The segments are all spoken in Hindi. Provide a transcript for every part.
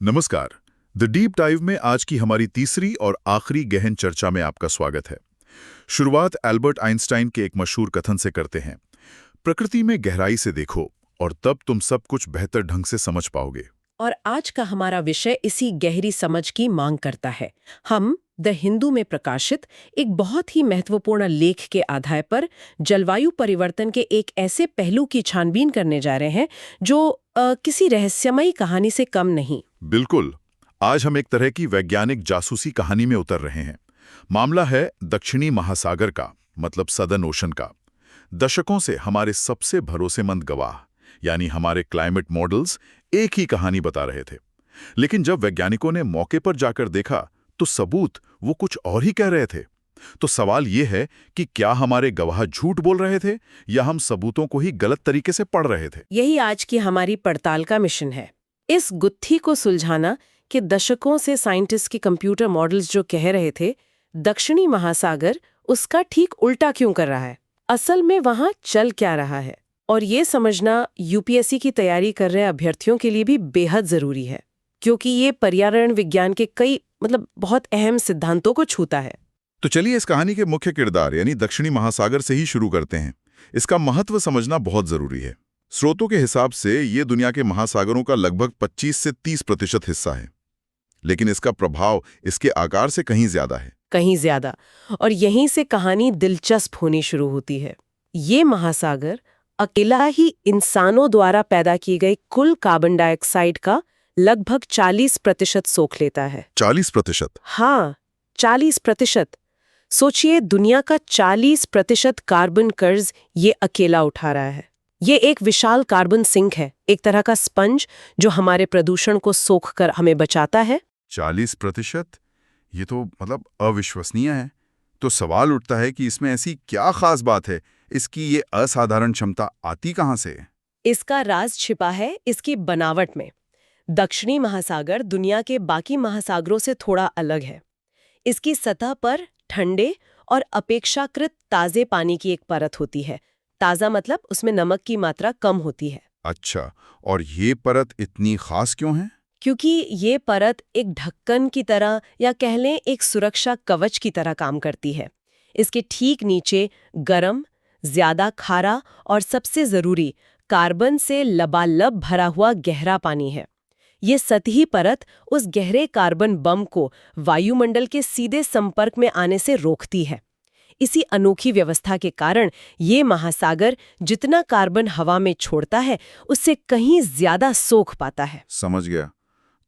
नमस्कार। द डीप डाइव में आज की हमारी तीसरी और आखिरी गहन चर्चा में आपका स्वागत है। शुरुआत एल्बर्ट आइंस्टाइन के एक मशहूर कथन से करते हैं, प्रकृति में गहराई से देखो और तब तुम सब कुछ बेहतर ढंग से समझ पाओगे। और आज का हमारा विषय इसी गहरी समझ की मांग करता है। हम द हिंदू में प्रकाशित एक बहुत ही महत्वपूर्ण लेख के आधार पर जलवायु परिवर्तन के एक ऐसे पहलू की छानबीन करने जा रहे हैं जो किसी रहस्यमयी कहानी से कम नहीं। बिल्कुल। आज हम एक तरह की वैज्ञानिक जासूसी कहानी में उतर रहे हैं। मामला है दक्षिणी महासागर का, मतलब सदर्न ओशन का। दशकों से हमारे सबसे भरोसेमंद गवाह यानी हमारे क्लाइमेट मॉडल्स एक ही कहानी बता रहे थे, लेकिन जब वैज्ञानिकों ने मौके पर जाकर देखा तो सबूत वो कुछ और ही कह रहे थे। तो सवाल ये है कि क्या हमारे गवाह झूठ बोल रहे थे या हम सबूतों को ही गलत तरीके से पढ़ रहे थे। यही आज की हमारी पड़ताल का मिशन है, इस गुत्थी को सुलझाना कि दशकों से साइंटिस्ट के कंप्यूटर मॉडल्स जो कह रहे थे दक्षिणी महासागर उसका ठीक उल्टा क्यों कर रहा है, असल में वहां चल क्या रहा है। और ये समझना यूपीएससी की तैयारी कर रहे अभ्यर्थियों के लिए भी बेहद जरूरी है, क्योंकि ये पर्यावरण विज्ञान के कई बहुत अहम सिद्धांतों को छूता है। तो चलिए इस कहानी के मुख्य किरदार यानी दक्षिणी महासागर से ही शुरू करते हैं। इसका महत्व समझना बहुत जरूरी है। स्रोतों के हिसाब से ये दुनिया के महासागरों का लगभग 25 से 30% हिस्सा है, लेकिन इसका प्रभाव इसके आकार से कहीं ज्यादा है। कहीं ज्यादा। और यहीं से कहानी दिलचस्प होनी शुरू होती है। ये महासागर अकेला ही इंसानों द्वारा पैदा की गई कुल कार्बन डाइऑक्साइड का लगभग 40% सोख लेता है। 40%? हाँ, 40%। सोचिए, दुनिया का 40% कार्बन कर्ज ये अकेला उठा रहा है। ये एक विशाल कार्बन सिंक है, एक तरह का स्पंज जो हमारे प्रदूषण को सोख कर हमें बचाता है। 40%? ये तो अविश्वसनीय है। तो सवाल उठता है कि इसमें ऐसी क्या खास बात है, इसकी ये असाधारण क्षमता आती कहां से? इसका राज छिपा है इसकी बनावट में। दक्षिणी महासागर दुनिया के बाकी महासागरों से थोड़ा अलग है। इसकी सतह पर ठंडे और अपेक्षाकृत ताजे पानी की एक परत होती है। ताजा मतलब उसमें नमक की मात्रा कम होती है। अच्छा, और ये परत इतनी खास क्यों है? क्योंकि ये परत एक ढक्कन की तरह या कह लें एक सुरक्षा कवच की तरह काम करती है। इसके ठीक नीचे गर्म, ज्यादा खारा और सबसे जरूरी कार्बन से लबालब भरा हुआ गहरा पानी है। ये सतही परत उस गहरे कार्बन बम को वायुमंडल के सीधे संपर्क में आने से रोकती है। इसी अनोखी व्यवस्था के कारण ये महासागर जितना कार्बन हवा में छोड़ता है उससे कहीं ज्यादा सोख पाता है। समझ गया।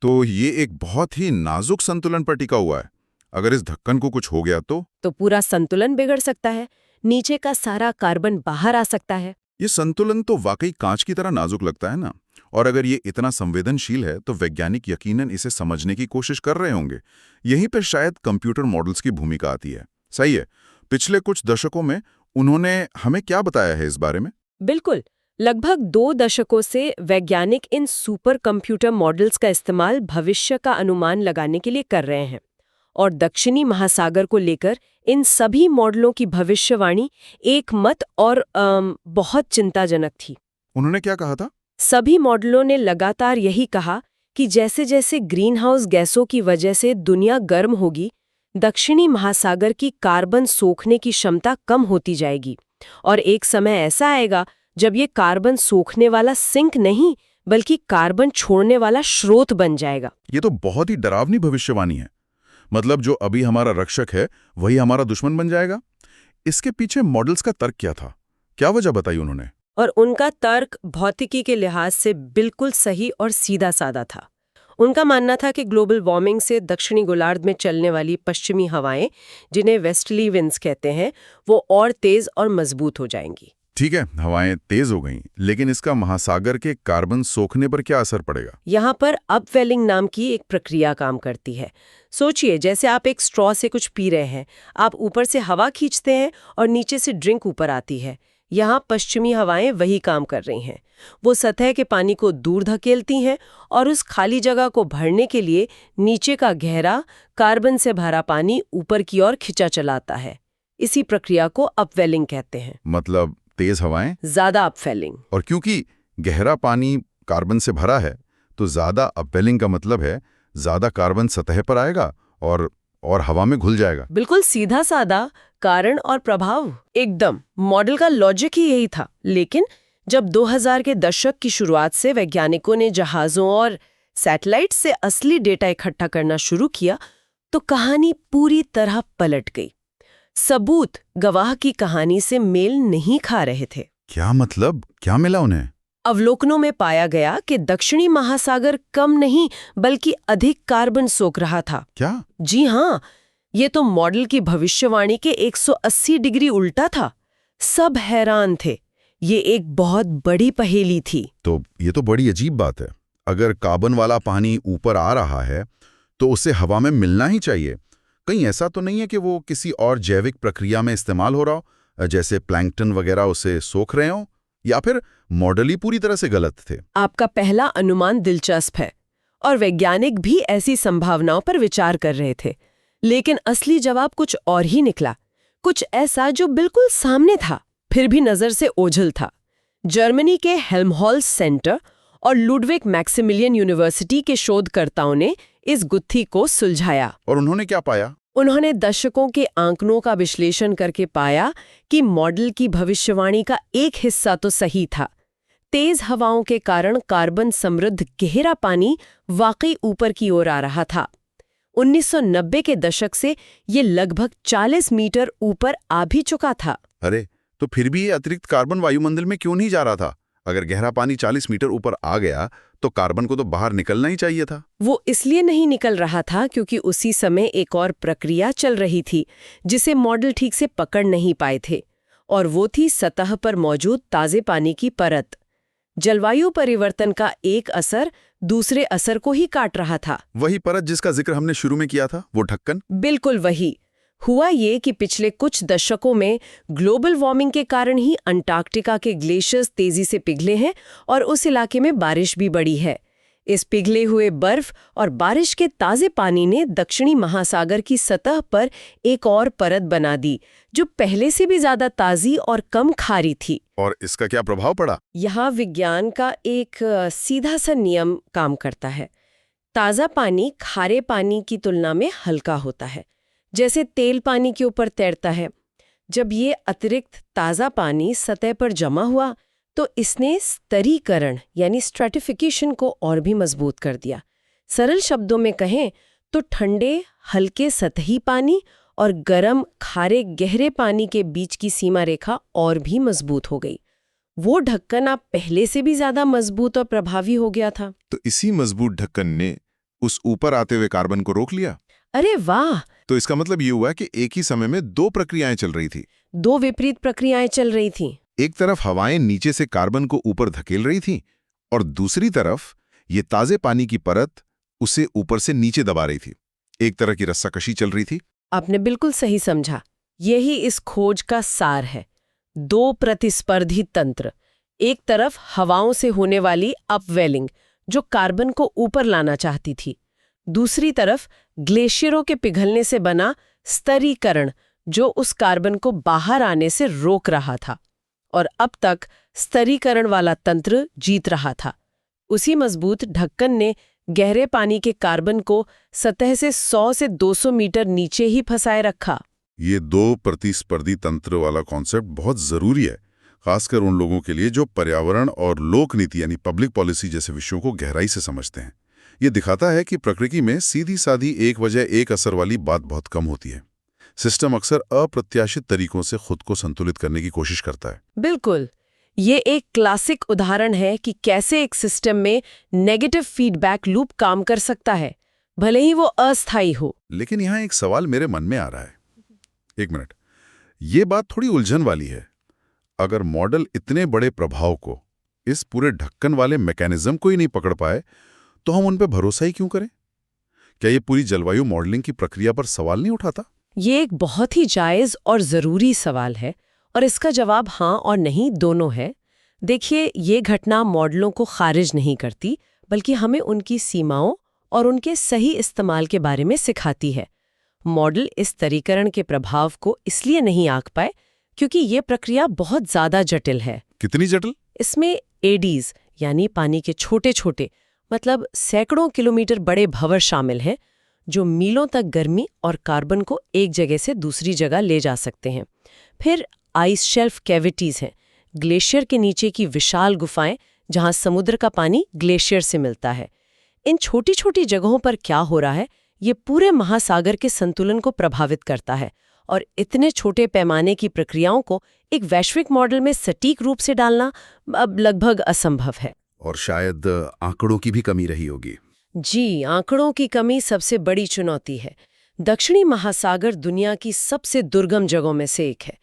तो ये एक बहुत ही नाजुक संतुलन पर टिका हुआ है। अगर इस ढक्कन को कुछ हो गया तो पूरा संतुलन बिगड़ सकता है, नीचे का सारा कार्बन बाहर आ सकता है। ये संतुलन तो वाकई कांच की तरह नाजुक लगता है ना। और अगर ये इतना संवेदनशील है तो वैज्ञानिक यकीनन इसे समझने की कोशिश कर रहे होंगे। यहीं पर शायद कंप्यूटर मॉडल्स की भूमिका आती है। सही है। पिछले कुछ दशकों में उन्होंने हमें क्या बताया है इस बारे में? बिल्कुल। लगभग 2 दशकों से वैज्ञानिक इन सुपर कंप्यूटर मॉडल्स का इस्तेमाल भविष्य का अनुमान लगाने के लिए कर रहे हैं। और दक्षिणी महासागर को लेकर इन सभी मॉडलों की भविष्यवाणी एक मत और बहुत चिंताजनक थी। उन्होंने क्या कहा था? सभी मॉडलों ने लगातार यही कहा कि जैसे जैसे ग्रीनहाउस गैसों की वजह से दुनिया गर्म होगी, दक्षिणी महासागर की कार्बन सोखने की क्षमता कम होती जाएगी और एक समय ऐसा आएगा जब ये कार्बन सोखने वाला सिंक नहीं बल्कि कार्बन छोड़ने वाला स्रोत बन जाएगा। ये तो बहुत ही डरावनी भविष्यवाणी है। मतलब जो अभी हमारा रक्षक है वही हमारा दुश्मन बन जाएगा। इसके पीछे मॉडल्स का तर्क क्या था? क्या वजह बताई उन्होंने? और उनका तर्क भौतिकी के लिहाज से बिल्कुल सही और सीधा साधा था। उनका मानना था कि ग्लोबल वार्मिंग से दक्षिणी गोलार्ध में चलने वाली पश्चिमी हवाएं, जिन्हें वेस्टर्ली विंड्स कहते हैं, वो और तेज और मजबूत हो जाएंगी। ठीक है, हवाएं तेज हो गईं, लेकिन इसका महासागर के कार्बन सोखने पर क्या असर पड़ेगा? यहाँ पर अपवेलिंग नाम की एक प्रक्रिया काम करती है। सोचिए, जैसे आप एक स्ट्रॉ से कुछ पी रहे हैं, आप ऊपर से हवा खींचते हैं और नीचे से ड्रिंक ऊपर आती है। यहाँ पश्चिमी हवाएं वही काम कर रही हैं। वो सतह के पानी को दूर धकेलती हैं और उस खाली जगह को भरने के लिए नीचे का गहरा कार्बन से भरा पानी ऊपर की ओर खिंचा चलाता है। इसी प्रक्रिया को अपवेलिंग कहते हैं। मतलब तेज हवाएं, ज्यादा अपवेलिंग। और क्योंकि गहरा पानी कार्बन से भरा है तो ज्यादा अपवेलिंग का मतलब है ज्यादा कार्बन सतह पर आएगा और हवा में घुल जाएगा। बिल्कुल सीधा साधा कारण और प्रभाव एकदम। मॉडल का लॉजिक ही यही था। लेकिन जब 2000 के दशक की शुरुआत से वैज्ञानिकों ने जहाजों और सैटेलाइट से असली डेटा इकट्ठा करना शुरू किया तो कहानी पूरी तरह पलट गई। सबूत गवाह की कहानी से मेल नहीं खा रहे थे। क्या मतलब, क्या मिला उन्हें? अवलोकनों में पाया गया कि दक्षिणी महासागर कम नहीं बल्कि अधिक कार्बन सोख रहा था। क्या? जी हाँ, ये तो मॉडल की भविष्यवाणी के 180 डिग्री उल्टा था। सब हैरान थे। ये एक बहुत बड़ी पहेली थी। तो ये तो बड़ी अजीब बात है। अगर कार्बन वाला पानी ऊपर आ रहा है तो उसे हवा में मिलना ही चाहिए। कहीं ऐसा तो नहीं है कि वो किसी और जैविक प्रक्रिया में इस्तेमाल हो रहा हो, जैसे प्लैंकटन वगैरह उसे सोख रहे हो, या फिर मॉडल ही पूरी तरह से गलत थे? आपका पहला अनुमान दिलचस्प है और वैज्ञानिक भी ऐसी संभावनाओं पर विचार कर रहे थे। लेकिन असली जवाब कुछ और ही निकला, कुछ ऐसा जो बिल्कुल सामने था फिर भी नजर से ओझल था। जर्मनी के हेल्महोल्ट्ज सेंटर और लुडविग मैक्सिमिलियन यूनिवर्सिटी के शोधकर्ताओं ने इस गुत्थी को सुलझाया। और उन्होंने क्या पाया? उन्होंने दशकों के आंकड़ों का विश्लेषण करके पाया कि मॉडल की भविष्यवाणी का एक हिस्सा तो सही था। तेज हवाओं के कारण कार्बन समृद्ध गहरा पानी वाकई ऊपर की ओर आ रहा था। 1990 के दशक से ये लगभग 40 मीटर ऊपर आ भी चुका था। अरे, तो फिर भी ये अतिरिक्त कार्बन वायुमंडल में क्यों नहीं जा रहा था? अगर गहरा पानी 40 मीटर ऊपर आ गया तो कार्बन को तो बाहर निकलना ही चाहिए था। वो इसलिए नहीं निकल रहा था क्योंकि उसी समय एक और प्रक्रिया चल रही थी जिसे मॉडल ठीक से पकड़ नहीं पाए थे, और वो थी सतह पर मौजूद ताजे पानी की परत। जलवायु परिवर्तन का एक असर दूसरे असर को ही काट रहा था। वही परत जिसका जिक्र हमने शुरू में किया था, वो ढक्कन। बिल्कुल वही। हुआ ये कि पिछले कुछ दशकों में ग्लोबल वार्मिंग के कारण ही अंटार्कटिका के ग्लेशियर्स तेजी से पिघले हैं और उस इलाके में बारिश भी बढ़ी है। इस पिघले हुए बर्फ और बारिश के ताजे पानी ने दक्षिणी महासागर की सतह पर एक और परत बना दी जो पहले से भी ज्यादा ताजी और कम खारी थी। और इसका क्या प्रभाव पड़ा? यहाँ विज्ञान का एक सीधा सा नियम काम करता है। ताज़ा पानी खारे पानी की तुलना में हल्का होता है, जैसे तेल पानी के ऊपर तैरता है। जब ये अतिरिक्त ताज़ा पानी सतह पर जमा हुआ तो इसने स्तरीकरण यानी स्ट्रैटिफिकेशन को और भी मजबूत कर दिया। सरल शब्दों में कहें तो ठंडे हल्के सतही पानी और गर्म खारे गहरे पानी के बीच की सीमा रेखा और भी मजबूत हो गई। वो ढक्कन अब पहले से भी ज्यादा मजबूत और प्रभावी हो गया था। तो इसी मजबूत ढक्कन ने उस ऊपर आते हुए कार्बन को रोक लिया। अरे वाह! तो इसका मतलब ये हुआ कि एक ही समय में दो प्रक्रियाएं चल रही थी। दो विपरीत प्रक्रियाएं चल रही थीं। एक तरफ हवाएं नीचे से कार्बन को ऊपर धकेल रही थीं और दूसरी तरफ ये ताजे पानी की परत उसे ऊपर से नीचे दबा रही थी। एक तरह की रस्साकशी चल रही थी। आपने बिल्कुल सही समझा। यही इस खोज का सार है। दो प्रतिस्पर्धी तंत्र, एक तरफ हवाओं से होने वाली अपवेलिंग जो कार्बन को ऊपर लाना चाहती थी, दूसरी तरफ ग्लेशियरों के पिघलने से बना स्तरीकरण जो उस कार्बन को बाहर आने से रोक रहा था। और अब तक स्तरीकरण वाला तंत्र जीत रहा था। उसी मजबूत ढक्कन ने गहरे पानी के कार्बन को सतह से 100 से 200 मीटर नीचे ही फंसाए रखा। ये दो प्रतिस्पर्धी तंत्र वाला कॉन्सेप्ट बहुत जरूरी है, खासकर उन लोगों के लिए जो पर्यावरण और लोक नीति यानी पब्लिक पॉलिसी जैसे विषयों को गहराई से समझते हैं। ये दिखाता है कि प्रकृति में सीधी सादी एक वजह एक असर वाली बात बहुत कम होती है। सिस्टम अक्सर अप्रत्याशित तरीकों से खुद को संतुलित करने की कोशिश करता है। बिल्कुल। ये एक क्लासिक उदाहरण है कि कैसे एक सिस्टम में नेगेटिव फीडबैक लूप काम कर सकता है, भले ही वो अस्थायी हो। लेकिन यहाँ एक सवाल मेरे मन में आ रहा है। एक मिनट, ये बात थोड़ी उलझन वाली है। अगर मॉडल इतने बड़े प्रभाव को इस पूरे ढक्कन वाले मैकेनिज्म को ही नहीं पकड़ पाए तो हम उन पर भरोसा ही क्यों करें? क्या ये पूरी जलवायु मॉडलिंग की प्रक्रिया पर सवाल नहीं उठाता? ये एक बहुत ही जायज और जरूरी सवाल है और इसका जवाब हाँ और नहीं दोनों है। देखिए, ये घटना मॉडलों को खारिज नहीं करती बल्कि हमें उनकी सीमाओं और उनके सही इस्तेमाल के बारे में सिखाती है। मॉडल इस स्तरीकरण के प्रभाव को इसलिए नहीं आंक पाए क्योंकि ये प्रक्रिया बहुत ज्यादा जटिल है। कितनी जटिल? इसमें एडीज यानी पानी के छोटे छोटे मतलब सैकड़ों किलोमीटर बड़े भंवर शामिल हैं जो मीलों तक गर्मी और कार्बन को एक जगह से दूसरी जगह ले जा सकते हैं। फिर आइस शेल्फ कैविटीज हैं, ग्लेशियर के नीचे की विशाल गुफाएं जहां समुद्र का पानी ग्लेशियर से मिलता है। इन छोटी छोटी जगहों पर क्या हो रहा है, ये पूरे महासागर के संतुलन को प्रभावित करता है और इतने छोटे पैमाने की प्रक्रियाओं को एक वैश्विक मॉडल में सटीक रूप से डालना अब लगभग असंभव है। और शायद आंकड़ों की भी कमी रही होगी। जी, आंकड़ों की कमी सबसे बड़ी चुनौती है। दक्षिणी महासागर दुनिया की सबसे दुर्गम जगहों में से एक है।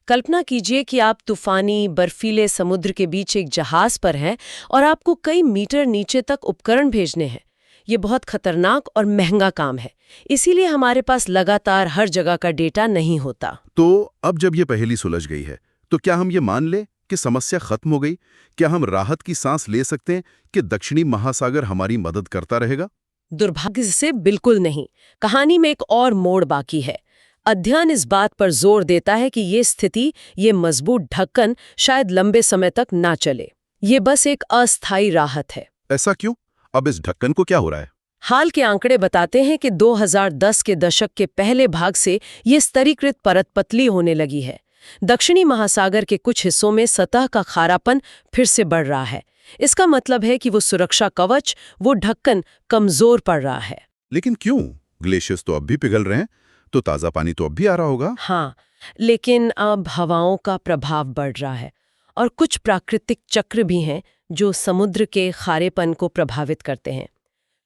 कल्पना कीजिए कि आप तूफानी बर्फीले समुद्र के बीच एक जहाज पर हैं और आपको कई मीटर नीचे तक उपकरण भेजने हैं। ये बहुत खतरनाक और महंगा काम है, इसीलिए हमारे पास लगातार हर जगह का डेटा नहीं होता। तो अब जब ये पहेली सुलझ गई है, तो क्या हम ये मान लें कि समस्या खत्म हो गई? क्या हम राहत की सांस ले सकते हैं कि दक्षिणी महासागर हमारी मदद करता रहेगा? दुर्भाग्य से बिल्कुल नहीं। कहानी में एक और मोड़ बाकी है। अध्ययन इस बात पर जोर देता है कि ये स्थिति, ये मजबूत ढक्कन शायद लंबे समय तक ना चले। ये बस एक अस्थायी राहत है। ऐसा क्यों? अब इस ढक्कन को क्या हो रहा है? हाल के आंकड़े बताते हैं कि 2010 के दशक के पहले भाग से ये स्तरीकृत परत पतली होने लगी है। दक्षिणी महासागर के कुछ हिस्सों में सतह का खारापन फिर से बढ़ रहा है। इसका मतलब है कि वो सुरक्षा कवच, वो ढक्कन कमजोर पड़ रहा है। लेकिन क्यों? ग्लेशियर्स तो अब भी पिघल रहे हैं, तो ताज़ा पानी तो अब भी आ रहा होगा। हाँ, लेकिन अब हवाओं का प्रभाव बढ़ रहा है और कुछ प्राकृतिक चक्र भी हैं जो समुद्र के खारेपन को प्रभावित करते हैं।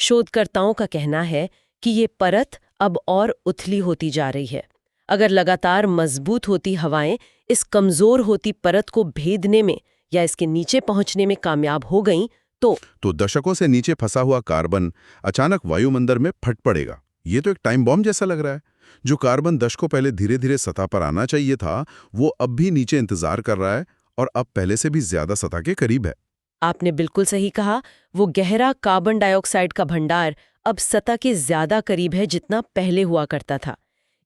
शोधकर्ताओं का कहना है कि ये परत अब और उथली होती जा रही है। अगर लगातार मजबूत होती हवाएं इस कमजोर होती परत को भेदने में या इसके नीचे पहुंचने में कामयाब हो गईं, तो दशकों से नीचे फंसा हुआ कार्बन अचानक वायुमंडल में फट पड़ेगा। ये तो एक टाइम बॉम्ब जैसा लग रहा है। जो कार्बन दशकों पहले धीरे धीरे सतह पर आना चाहिए था, वो अब भी नीचे इंतजार कर रहा है और अब पहले से भी ज्यादा सतह के करीब है। आपने बिल्कुल सही कहा। वो गहरा कार्बन डाइऑक्साइड का भंडार अब सतह के ज्यादा करीब है जितना पहले हुआ करता था।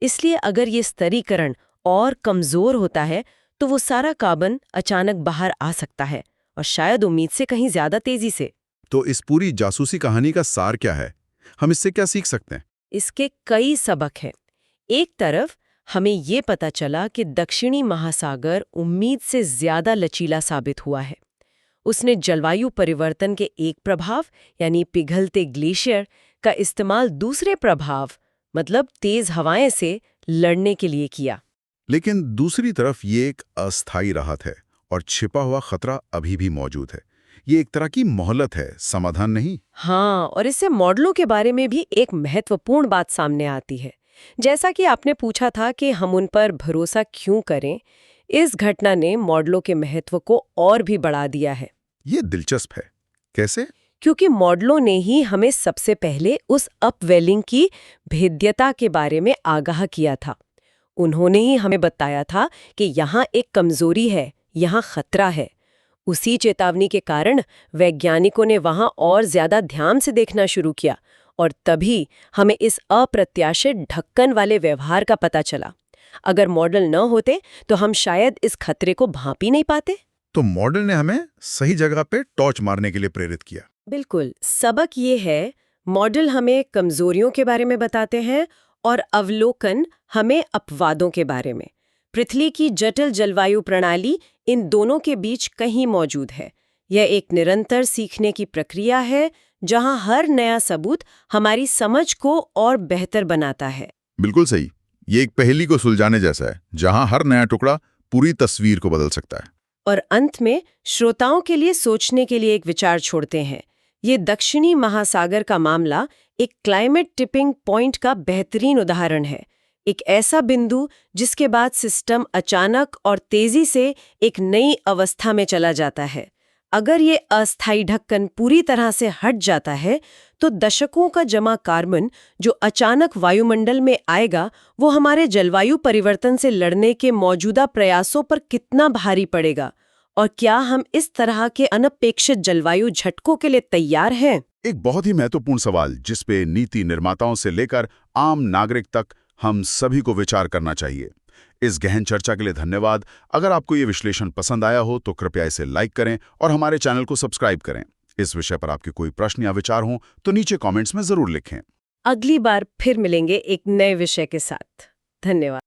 इसलिए अगर ये स्तरीकरण और कमजोर होता है तो वो सारा कार्बन अचानक बाहर आ सकता है, और शायद उम्मीद से कहीं ज्यादा तेजी से। तो इस पूरी जासूसी कहानी का सार क्या है? हम इससे क्या सीख सकते हैं? इसके कई सबक हैं। एक तरफ हमें ये पता चला कि दक्षिणी महासागर उम्मीद से ज्यादा लचीला साबित हुआ है। उसने जलवायु परिवर्तन के एक प्रभाव यानी पिघलते ग्लेशियर का इस्तेमाल दूसरे प्रभाव मतलब तेज हवाएं से लड़ने के लिए किया। लेकिन दूसरी तरफ ये एक अस्थायी राहत है और छिपा हुआ खतरा अभी भी मौजूद है। ये एक तरह की मोहलत है, समाधान नहीं। हाँ, और इससे मॉडलों के बारे में भी एक महत्वपूर्ण बात सामने आती है। जैसा कि आपने पूछा था कि हम उन पर भरोसा क्यों करें, इस घटना ने मॉडलों के महत्व को और भी बढ़ा दिया है। ये दिलचस्प है। कैसे? क्योंकि मॉडलों ने ही हमें सबसे पहले उस अपवेलिंग की भेद्यता के बारे में आगाह किया था। उन्होंने ही हमें बताया था कि यहाँ एक कमजोरी है, यहाँ खतरा है। उसी चेतावनी के कारण वैज्ञानिकों ने वहाँ और ज्यादा ध्यान से देखना शुरू किया और तभी हमें इस अप्रत्याशित ढक्कन वाले व्यवहार का पता चला। अगर मॉडल न होते तो हम शायद इस खतरे को भांप ही नहीं पाते। तो मॉडल ने हमें सही जगह पे टॉर्च मारने के लिए प्रेरित किया। बिल्कुल। सबक ये है, मॉडल हमें कमजोरियों के बारे में बताते हैं और अवलोकन हमें अपवादों के बारे में। पृथ्वी की जटिल जलवायु प्रणाली इन दोनों के बीच कहीं मौजूद है। यह एक निरंतर सीखने की प्रक्रिया है जहां हर नया सबूत हमारी समझ को और बेहतर बनाता है। बिल्कुल सही। ये एक पहेली को सुलझाने जैसा है, जहां हर नया टुकड़ा पूरी तस्वीर को बदल सकता है। और अंत में श्रोताओं के लिए सोचने के लिए एक विचार छोड़ते हैं। ये दक्षिणी महासागर का मामला एक क्लाइमेट टिपिंग पॉइंट का बेहतरीन उदाहरण है। एक ऐसा बिंदु जिसके बाद सिस्टम अचानक और तेजी से एक नई अवस्था में चला जाता है। अगर ये अस्थायी ढक्कन पूरी तरह से हट जाता है तो दशकों का जमा कार्बन जो अचानक वायुमंडल में आएगा, वो हमारे जलवायु परिवर्तन से लड़ने के मौजूदा प्रयासों पर कितना भारी पड़ेगा। और क्या हम इस तरह के अनपेक्षित जलवायु झटकों के लिए तैयार हैं? एक बहुत ही महत्वपूर्ण सवाल जिस पे नीति निर्माताओं से लेकर आम नागरिक तक हम सभी को विचार करना चाहिए। इस गहन चर्चा के लिए धन्यवाद। अगर आपको ये विश्लेषण पसंद आया हो तो कृपया इसे लाइक करें और हमारे चैनल को सब्सक्राइब करें। इस विषय पर आपके कोई प्रश्न या विचार हों तो नीचे कमेंट्स में जरूर लिखें। अगली बार फिर मिलेंगे एक नए विषय के साथ। धन्यवाद।